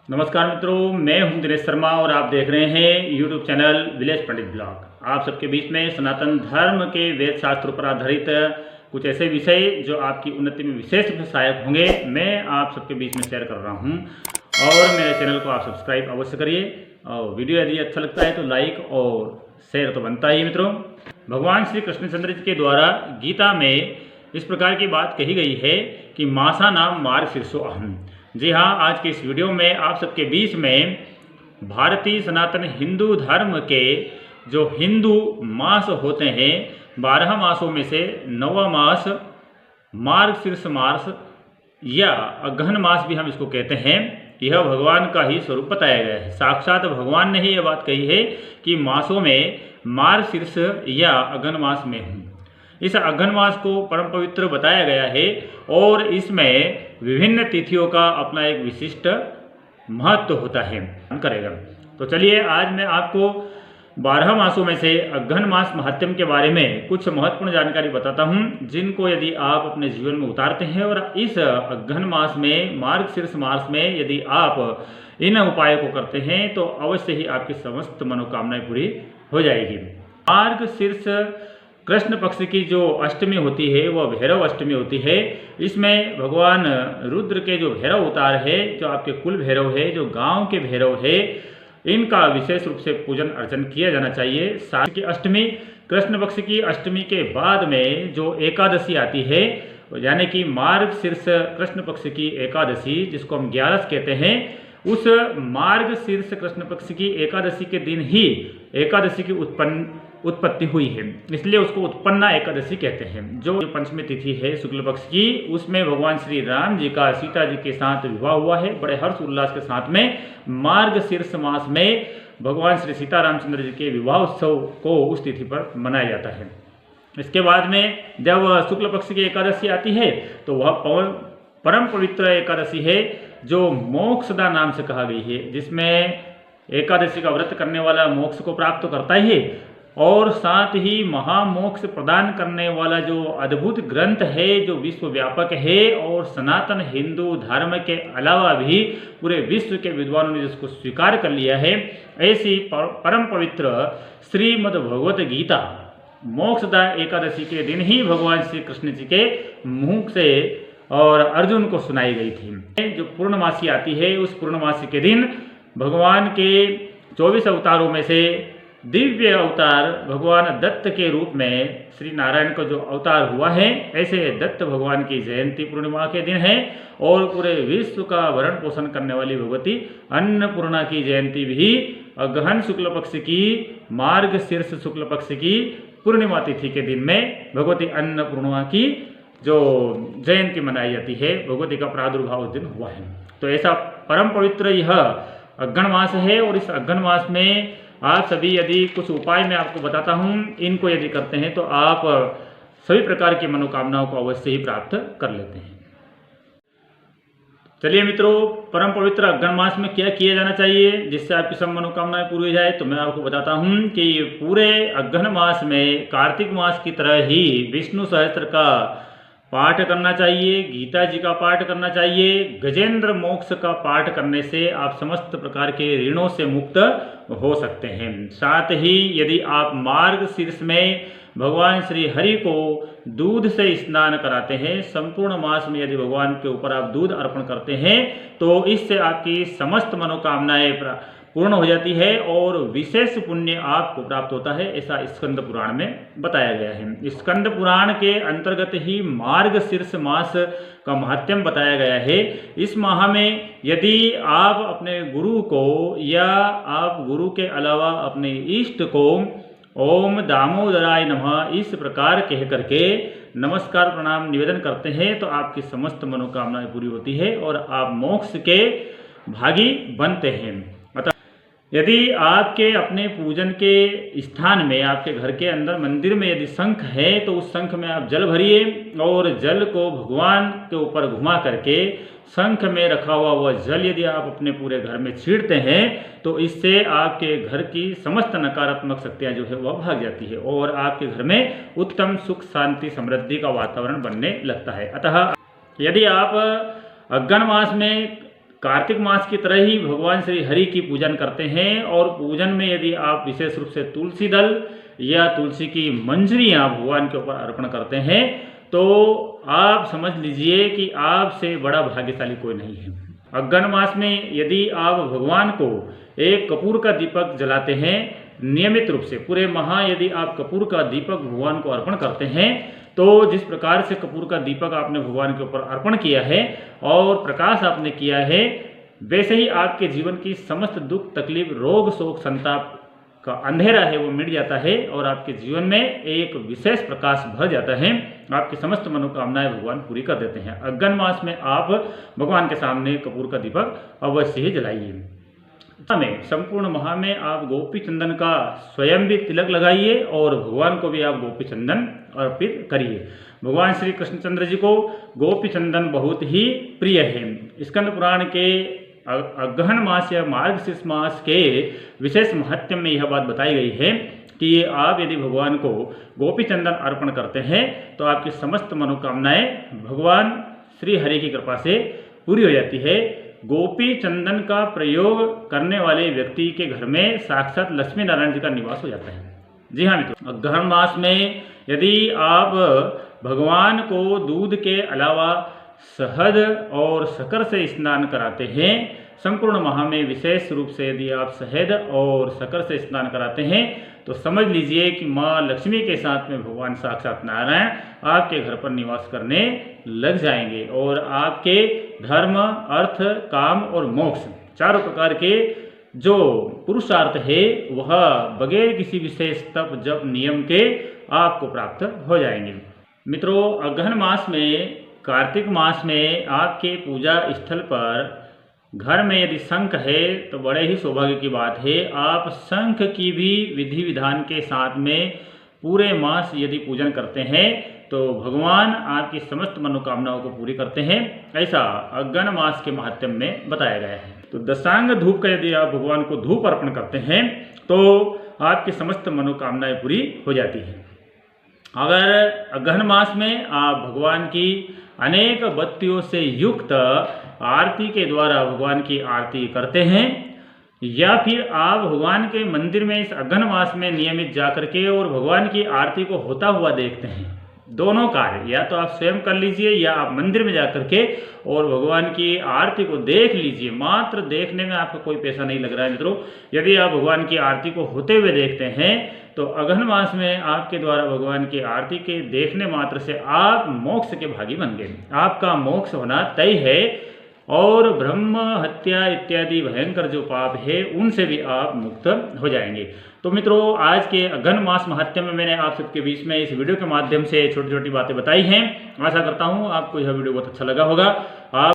नमस्कार मित्रों, मैं हूं दिनेश शर्मा और आप देख रहे हैं यूट्यूब चैनल विलेज पंडित ब्लॉग। आप सबके बीच में सनातन धर्म के वेद शास्त्रों पर आधारित कुछ ऐसे विषय जो आपकी उन्नति में विशेष रूप से सहायक होंगे, मैं आप सबके बीच में शेयर कर रहा हूं। और मेरे चैनल को आप सब्सक्राइब अवश्य करिए और वीडियो यदि अच्छा लगता है तो लाइक और शेयर तो बनता ही। मित्रों, भगवान श्री कृष्णचंद्र जी के द्वारा गीता में इस प्रकार की बात कही गई है कि मासा नाम मार्ग शीर्षो अहम। जी हाँ, आज के इस वीडियो में आप सबके बीच में भारतीय सनातन हिंदू धर्म के जो हिंदू मास होते हैं, 12 मासों में से 9वां मास मार्गशीर्ष मास या अगहन मास भी हम इसको कहते हैं, यह भगवान का ही स्वरूप बताया गया है। साक्षात भगवान ने ही यह बात कही है कि मासों में मार्गशीर्ष या अगहन मास में हूँ। इस अगहन मास को परम पवित्र बताया गया है और इसमें विभिन्न तिथियों का अपना एक विशिष्ट महत्व होता है करेगा। तो चलिए आज मैं आपको 12 मासों में से अगहन मास महात्म्य के बारे में कुछ महत्वपूर्ण जानकारी बताता हूं, जिनको यदि आप अपने जीवन में उतारते हैं और इस अगहन मास में मार्गशीर्ष मास में यदि आप इन उपायों को करते हैं तो अवश्य ही आपकी समस्त मनोकामनाएं पूरी हो जाएगी। मार्गशीर्ष कृष्ण पक्ष की जो अष्टमी होती है वह भैरव अष्टमी होती है। इसमें भगवान रुद्र के जो भैरव अवतार है, जो आपके कुल भैरव है, जो गांव के भैरव है, इनका विशेष रूप से पूजन अर्चन किया जाना चाहिए। साथ की अष्टमी, कृष्ण पक्ष की अष्टमी के बाद में जो एकादशी आती है, यानी कि मार्गशीर्ष कृष्ण पक्ष की एकादशी, जिसको हम 11 कहते हैं, उस मार्गशीर्ष कृष्ण पक्ष की एकादशी के दिन ही एकादशी की उत्पत्ति हुई है, इसलिए उसको उत्पन्ना एकादशी कहते हैं। जो पंचमी तिथि है शुक्ल पक्ष की, उसमें भगवान श्री राम जी का सीता जी के साथ विवाह हुआ है। बड़े हर्ष उल्लास के साथ में मार्गशीर्ष मास में भगवान श्री सीता रामचंद्र जी के विवाह उत्सव को उस तिथि पर मनाया जाता है। इसके बाद में जब शुक्ल पक्ष की एकादशी आती है तो वह परम पवित्र एकादशी है, जो मोक्षदा नाम से कहा गई है, जिसमें एकादशी का व्रत करने वाला मोक्ष को प्राप्त तो करता ही है और साथ ही महामोक्ष प्रदान करने वाला जो अद्भुत ग्रंथ है, जो विश्वव्यापक है और सनातन हिंदू धर्म के अलावा भी पूरे विश्व के विद्वानों ने जिसको स्वीकार कर लिया है, ऐसी परम पवित्र श्रीमद् भगवत गीता मोक्षदा एकादशी के दिन ही भगवान श्री कृष्ण जी के मुख से और अर्जुन को सुनाई गई थी। जो पूर्णमासी आती है, उस पूर्णमासी के दिन भगवान के 24 अवतारों में से दिव्य अवतार भगवान दत्त के रूप में श्री नारायण का जो अवतार हुआ है, ऐसे दत्त भगवान की जयंती पूर्णिमा के दिन है और पूरे विश्व का भरण पोषण करने वाली भगवती अन्नपूर्णा की जयंती भी अगहन शुक्ल पक्ष की मार्गशीर्ष शुक्ल पक्ष की पूर्णिमा तिथि के दिन में भगवती अन्नपूर्णा की जो जयंती मनाई जाती है, भगवती का प्रादुर्भाव उस दिन हुआ है। तो ऐसा परम पवित्र यह अगहन मास है और इस अगहन मास में आप सभी यदि कुछ उपाय मैं आपको बताता हूँ, इनको यदि करते हैं तो आप सभी प्रकार की मनोकामनाओं को अवश्य ही प्राप्त कर लेते हैं। चलिए मित्रों, परम पवित्र अगहन मास में क्या किया जाना चाहिए जिससे आपकी सब मनोकामनाएं पूरी हो जाए, तो मैं आपको बताता हूँ कि पूरे अगहन मास में कार्तिक मास की तरह ही विष्णु सहस्त्र का पाठ करना चाहिए, गीता जी का पाठ करना चाहिए। गजेंद्र मोक्ष का पाठ करने से आप समस्त प्रकार के ऋणों से मुक्त हो सकते हैं। साथ ही यदि आप मार्गशीर्ष में भगवान श्री हरि को दूध से स्नान कराते हैं, संपूर्ण मास में यदि भगवान के ऊपर आप दूध अर्पण करते हैं, तो इससे आपकी समस्त मनोकामनाएं पूर्ण हो जाती है और विशेष पुण्य आपको प्राप्त होता है, ऐसा स्कंद पुराण में बताया गया है। स्कंद पुराण के अंतर्गत ही मार्गशीर्ष मास का महात्म्य बताया गया है। इस माह में यदि आप अपने गुरु को या आप गुरु के अलावा अपने इष्ट को ओम दामोदराय नमः इस प्रकार कह करके नमस्कार प्रणाम निवेदन करते हैं तो आपकी समस्त मनोकामनाएं पूरी होती है और आप मोक्ष के भागी बनते हैं। यदि आपके अपने पूजन के स्थान में, आपके घर के अंदर मंदिर में यदि शंख है तो उस शंख में आप जल भरिए और जल को भगवान के ऊपर घुमा करके शंख में रखा हुआ वह जल यदि आप अपने पूरे घर में छींटते हैं तो इससे आपके घर की समस्त नकारात्मक शक्तियां जो है वह भाग जाती है और आपके घर में उत्तम सुख शांति समृद्धि का वातावरण बनने लगता है। अतः यदि आप अगहन मास में कार्तिक मास की तरह ही भगवान श्री हरि की पूजन करते हैं। और पूजन में यदि आप विशेष रूप से तुलसी दल या तुलसी की मंजरियाँ भगवान के ऊपर अर्पण करते हैं तो आप समझ लीजिए कि आपसे बड़ा भाग्यशाली कोई नहीं है। अगहन मास में यदि आप भगवान को एक कपूर का दीपक जलाते हैं नियमित रूप से, पूरे माह यदि आप कपूर का दीपक भगवान को अर्पण करते हैं तो जिस प्रकार से कपूर का दीपक आपने भगवान के ऊपर अर्पण किया है और प्रकाश आपने किया है, वैसे ही आपके जीवन की समस्त दुख तकलीफ रोग शोक संताप का अंधेरा है वो मिट जाता है और आपके जीवन में एक विशेष प्रकाश भर जाता है। आपकी समस्त मनोकामनाएं भगवान पूरी कर देते हैं। अगहन मास में आप भगवान के सामने कपूर का दीपक अवश्य ही जलाइए। में संपूर्ण माह में आप गोपी चंदन का स्वयं भी तिलक लगाइए और भगवान को भी आप गोपी चंदन अर्पित करिए। भगवान श्री कृष्णचंद्र जी को गोपी चंदन बहुत ही प्रिय है। स्कंद पुराण के अगहन मास या मार्गशीर्ष मास के विशेष महत्व में यह बात बताई गई है कि आप यदि भगवान को गोपी चंदन अर्पण करते हैं तो आपकी समस्त मनोकामनाएं भगवान श्री हरि की कृपा से पूरी हो जाती है। गोपी चंदन का प्रयोग करने वाले व्यक्ति के घर में साक्षात लक्ष्मी नारायण जी का निवास हो जाता है। जी हाँ मित्रों, अगहन मास में यदि आप भगवान को दूध के अलावा शहद और शक्कर से स्नान कराते हैं, संपूर्ण माह में विशेष रूप से यदि आप शहद और शक्कर से स्नान कराते हैं तो समझ लीजिए कि माँ लक्ष्मी के साथ में भगवान साक्षात नारायण आपके घर पर निवास करने लग जाएंगे और आपके धर्म अर्थ काम और मोक्ष चारों प्रकार के जो पुरुषार्थ है वह बगैर किसी विशेष तप जप नियम के आपको प्राप्त हो जाएंगे। मित्रों, अगहन मास में कार्तिक मास में आपके पूजा स्थल पर घर में यदि शंख है तो बड़े ही सौभाग्य की बात है। आप शंख की भी विधि विधान के साथ में पूरे मास यदि पूजन करते हैं तो भगवान आपकी समस्त मनोकामनाओं को पूरी करते हैं। ऐसा अगहन मास के महात्म्य में बताया गया है। तो दशांग धूप का यदि आप भगवान को धूप अर्पण करते हैं तो आपकी समस्त मनोकामनाएं पूरी हो जाती हैं। अगर अगहन मास में आप भगवान की अनेक बत्तियों से युक्त आरती के द्वारा भगवान की आरती करते हैं या फिर आप भगवान के मंदिर में इस अगहन मास में नियमित जाकर के और भगवान की आरती को होता हुआ देखते हैं, दोनों कार्य या तो आप स्वयं कर लीजिए या आप मंदिर में जाकर के और भगवान की आरती को देख लीजिए। मात्र देखने में आपका कोई पैसा नहीं लग रहा है मित्रों। यदि आप भगवान की आरती को होते हुए देखते हैं तो अगहन मास में आपके द्वारा भगवान की आरती के देखने मात्र से आप मोक्ष के भागी बन गए। आपका मोक्ष होना तय है और ब्रह्म हत्या इत्यादि भयंकर जो पाप है उनसे भी आप मुक्त हो जाएंगे। तो मित्रों, आज के अगहन मास महत्व में मैंने आप सबके बीच में इस वीडियो के माध्यम से छोटी छोटी बातें बताई हैं। आशा करता हूँ आपको यह वीडियो बहुत अच्छा लगा होगा। आप